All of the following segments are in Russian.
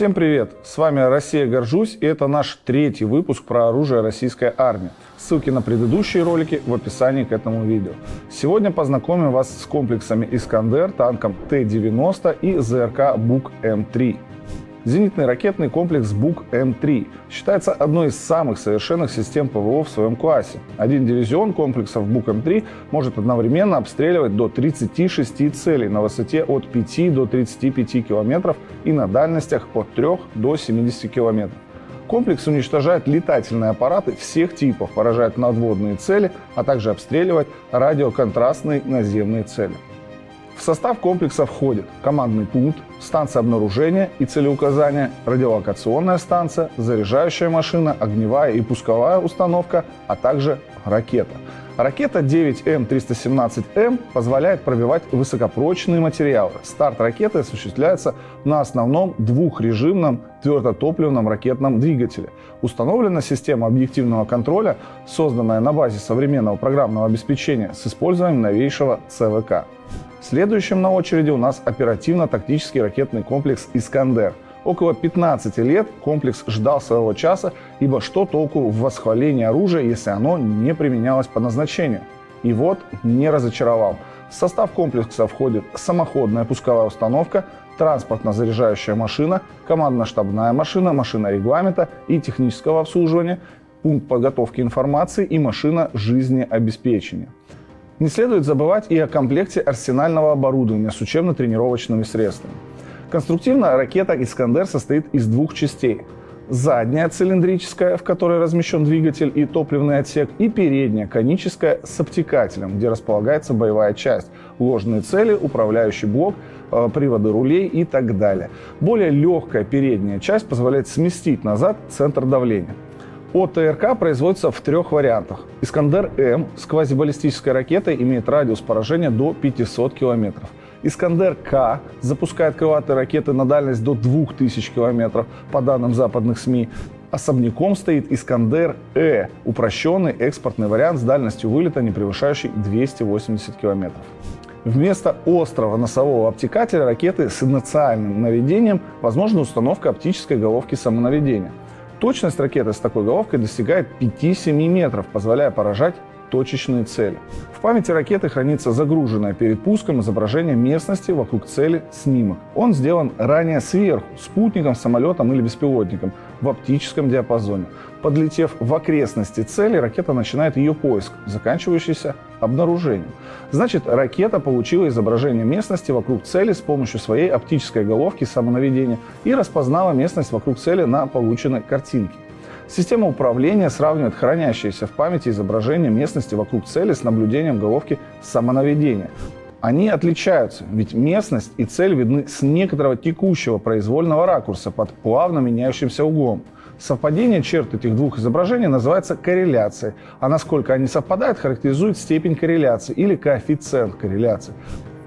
Всем привет! С вами «Россия, горжусь» и это наш третий выпуск про оружие российской армии. Ссылки на предыдущие ролики в описании к этому видео. Сегодня познакомим вас с комплексами «Искандер», танком Т-90 и ЗРК БУК-М3. Зенитный ракетный комплекс БУК-М3 считается одной из самых совершенных систем ПВО в своем классе. Один дивизион комплексов БУК-М3 может одновременно обстреливать до 36 целей на высоте от 5 до 35 км и на дальностях от 3 до 70 км. Комплекс уничтожает летательные аппараты всех типов, поражает надводные цели, а также обстреливает радиоконтрастные наземные цели. В состав комплекса входит командный пункт, станция обнаружения и целеуказания, радиолокационная станция, заряжающая машина, огневая и пусковая установка, а также ракета. Ракета 9М317М позволяет пробивать высокопрочные материалы. Старт ракеты осуществляется на основном двухрежимном твердотопливном ракетном двигателе. Установлена система объективного контроля, созданная на базе современного программного обеспечения с использованием новейшего ЦВК. Следующим на очереди у нас оперативно-тактический ракетный комплекс «Искандер». Около 15 лет комплекс ждал своего часа, ибо что толку в восхвалении оружия, если оно не применялось по назначению? И вот не разочаровал. В состав комплекса входит самоходная пусковая установка, транспортно-заряжающая машина, командно-штабная машина, машина регламента и технического обслуживания, пункт подготовки информации и машина жизнеобеспечения. Не следует забывать и о комплекте арсенального оборудования с учебно-тренировочными средствами. Конструктивно ракета «Искандер» состоит из двух частей. Задняя цилиндрическая, в которой размещен двигатель и топливный отсек, и передняя коническая с обтекателем, где располагается боевая часть, ложные цели, управляющий блок, приводы рулей и так далее. Более легкая передняя часть позволяет сместить назад центр давления. ОТРК производится в трех вариантах. «Искандер-М» с квазибаллистической ракетой имеет радиус поражения до 500 км. «Искандер-К» запускает крылатые ракеты на дальность до 2000 км, по данным западных СМИ. Особняком стоит «Искандер-Э» – упрощенный экспортный вариант с дальностью вылета, не превышающей 280 км. Вместо острого носового обтекателя ракеты с инициальным наведением возможна установка оптической головки самонаведения. Точность ракеты с такой головкой достигает 5-7 метров, позволяя поражать точечные цели. В памяти ракеты хранится загруженное перед пуском изображение местности вокруг цели снимок. Он сделан ранее сверху, спутником, самолетом или беспилотником, в оптическом диапазоне. Подлетев в окрестности цели, ракета начинает ее поиск, заканчивающийся обнаружением. Значит, ракета получила изображение местности вокруг цели с помощью своей оптической головки самонаведения и распознала местность вокруг цели на полученной картинке. Система управления сравнивает хранящиеся в памяти изображения местности вокруг цели с наблюдением головки самонаведения. Они отличаются, ведь местность и цель видны с некоторого текущего произвольного ракурса под плавно меняющимся углом. Совпадение черт этих двух изображений называется корреляцией, а насколько они совпадают, характеризует степень корреляции или коэффициент корреляции.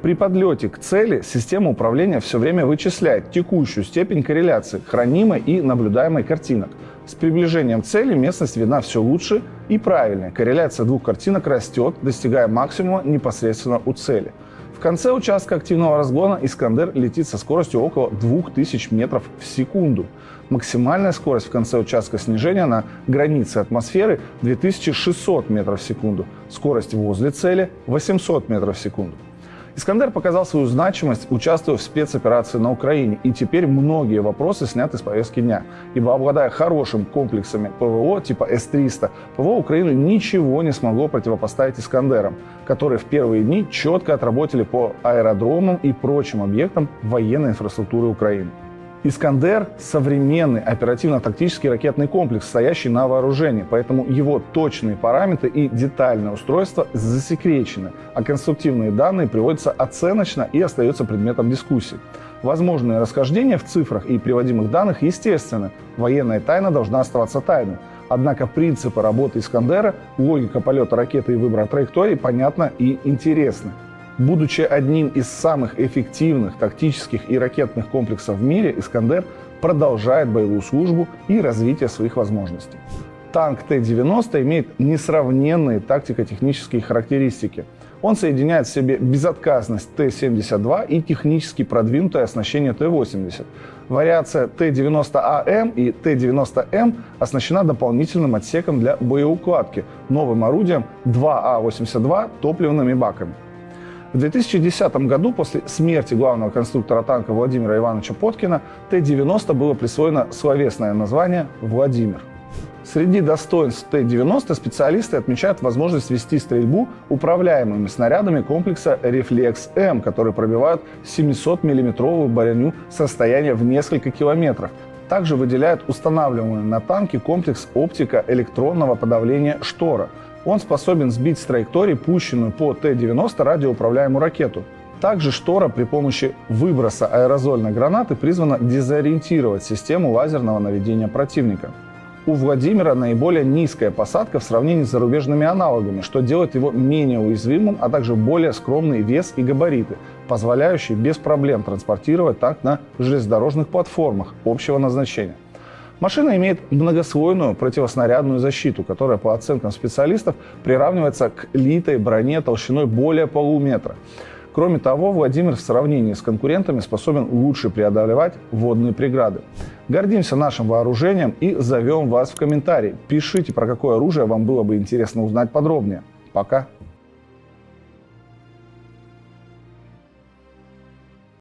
При подлете к цели система управления все время вычисляет текущую степень корреляции хранимой и наблюдаемой картинок. С приближением к цели местность видна все лучше и правильнее. Корреляция двух картинок растет, достигая максимума непосредственно у цели. В конце участка активного разгона «Искандер» летит со скоростью около 2000 метров в секунду. Максимальная скорость в конце участка снижения на границе атмосферы 2600 метров в секунду. Скорость возле цели 800 метров в секунду. «Искандер» показал свою значимость, участвуя в спецоперации на Украине, и теперь многие вопросы сняты с повестки дня, ибо, обладая хорошим комплексами ПВО типа С-300, ПВО Украины ничего не смогло противопоставить «Искандерам», которые в первые дни четко отработали по аэродромам и прочим объектам военной инфраструктуры Украины. «Искандер» — современный оперативно-тактический ракетный комплекс, стоящий на вооружении, поэтому его точные параметры и детальное устройство засекречены, а конструктивные данные приводятся оценочно и остаются предметом дискуссий. Возможные расхождения в цифрах и приводимых данных естественны, военная тайна должна оставаться тайной. Однако принципы работы «Искандера», логика полета ракеты и выбора траектории понятна и интересна. Будучи одним из самых эффективных тактических и ракетных комплексов в мире, «Искандер» продолжает боевую службу и развитие своих возможностей. Танк Т-90 имеет несравненные тактико-технические характеристики. Он соединяет в себе безотказность Т-72 и технически продвинутое оснащение Т-80. Вариация Т-90АМ и Т-90М оснащена дополнительным отсеком для боеукладки, новым орудием 2А-82 топливными баками. В 2010 году, после смерти главного конструктора танка Владимира Ивановича Поткина, Т-90 было присвоено словесное название «Владимир». Среди достоинств Т-90 специалисты отмечают возможность вести стрельбу управляемыми снарядами комплекса «Рефлекс-М», которые пробивают 700-мм броню с расстояния в несколько километров. Также выделяют устанавливаемый на танке комплекс оптика электронного подавления «Штора». Он способен сбить с траектории пущенную по Т-90 радиоуправляемую ракету. Также «Штора» при помощи выброса аэрозольной гранаты призвана дезориентировать систему лазерного наведения противника. У «Владимира» наиболее низкая посадка в сравнении с зарубежными аналогами, что делает его менее уязвимым, а также более скромный вес и габариты, позволяющие без проблем транспортировать танк на железнодорожных платформах общего назначения. Машина имеет многослойную противоснарядную защиту, которая, по оценкам специалистов, приравнивается к литой броне толщиной более полуметра. Кроме того, «Владимир» в сравнении с конкурентами способен лучше преодолевать водные преграды. Гордимся нашим вооружением и зовем вас в комментарии. Пишите, про какое оружие вам было бы интересно узнать подробнее. Пока!